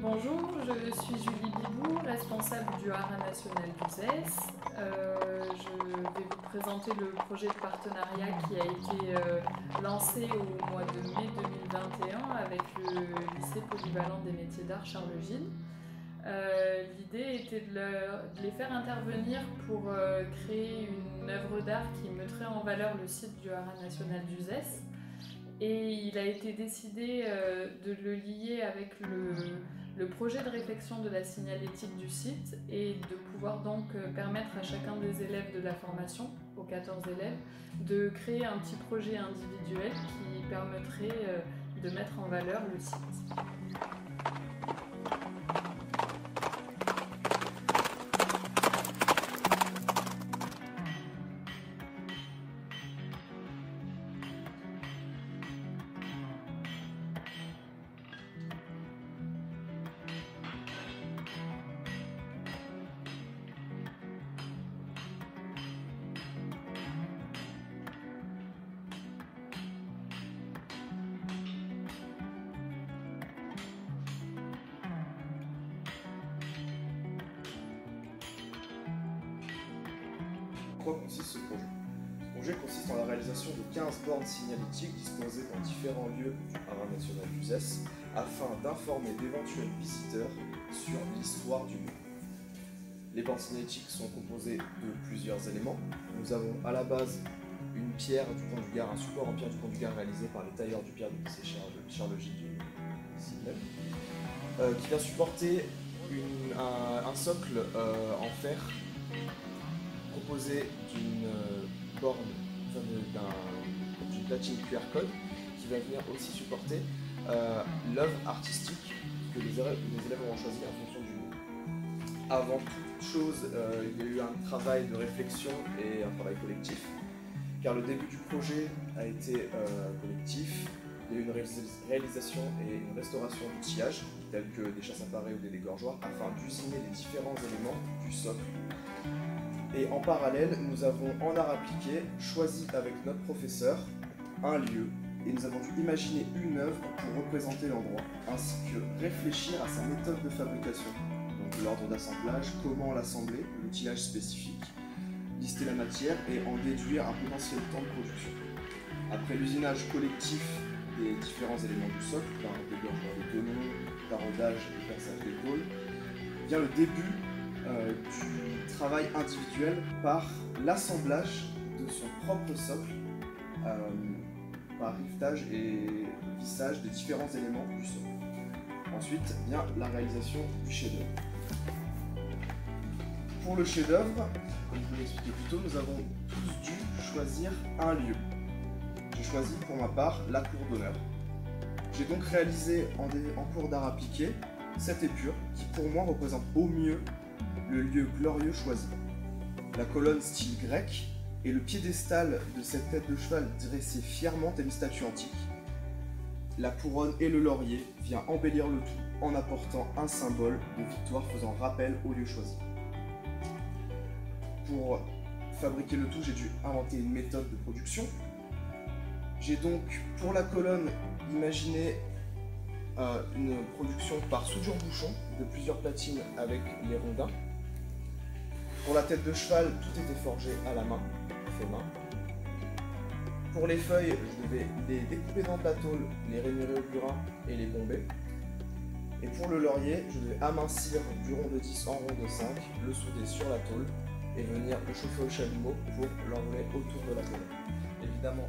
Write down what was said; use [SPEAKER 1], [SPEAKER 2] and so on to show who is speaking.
[SPEAKER 1] Bonjour, je suis Julie Bibou, responsable du Haras national d'Uzès. Je vais vous présenter le projet de partenariat qui a été lancé au mois de mai 2021 avec le lycée polyvalent des métiers d'art Charles-Gille. L'idée était de les faire intervenir pour créer une œuvre d'art qui mettrait en valeur le site du Haras national d'Uzès. Et il a été décidé de le lier avec le projet de réflexion de la signalétique du site et de pouvoir donc permettre à chacun des élèves de la formation, aux 14 élèves, de créer un petit projet individuel qui permettrait de mettre en valeur le site.
[SPEAKER 2] En quoi consiste ce projet? Ce projet consiste en la réalisation de 15 bornes signalétiques disposées dans différents lieux du Haras national d'Uzès afin d'informer d'éventuels visiteurs sur l'histoire du lieu. Les bornes signalétiques sont composées de plusieurs éléments. Nous avons à la base une pierre du Pont du Gard, un support en pierre du Pont du Gard réalisé par les tailleurs du Pierre du lycée Charles-Gille ici même, qui vient supporter un socle en fer composé d'une borne, d'une platine QR code qui va venir aussi supporter l'œuvre artistique que les élèves auront choisi en fonction du lieu. Avant toute chose, il y a eu un travail de réflexion et un travail collectif, car le début du projet a été collectif. Il y a eu une réalisation et une restauration d'outillage, tels que des chasses à parés ou des dégorgeoirs, afin d'usiner les différents éléments du socle. Et en parallèle, nous avons en art appliqué choisi avec notre professeur un lieu et nous avons dû imaginer une œuvre pour représenter l'endroit, ainsi que réfléchir à sa méthode de fabrication, donc l'ordre d'assemblage, comment l'assembler, l'outillage spécifique, lister la matière et en déduire un potentiel temps de production. Après l'usinage collectif des différents éléments du socle, par dégorgement des tenons, taraudage et perçage d'épaule, vient le début du travail individuel par l'assemblage de son propre socle par rivetage et vissage des différents éléments du socle. Ensuite vient la réalisation du chef-d'œuvre. Pour le chef-d'œuvre, comme je vous l'ai expliqué plus tôt, nous avons tous dû choisir un lieu. J'ai choisi pour ma part la cour d'honneur. J'ai donc réalisé en cours d'art appliqué cette épure qui pour moi représente au mieux le lieu glorieux choisi. La colonne style grec et le piédestal de cette tête de cheval dressée fièrement telle une statue antique. La couronne et le laurier viennent embellir le tout en apportant un symbole de victoire faisant rappel au lieu choisi. Pour fabriquer le tout, j'ai dû inventer une méthode de production. J'ai donc pour la colonne imaginé une production par soudure-bouchon de plusieurs platines avec les rondins. Pour la tête de cheval, tout était forgé à la main, fait main. Pour les feuilles, je devais les découper dans la tôle, les rémunérer au burin et les bomber. Et pour le laurier, je devais amincir du rond de 10 en rond de 5, le souder sur la tôle et venir le chauffer au chalumeau pour l'enrouler autour de la colonne. Évidemment,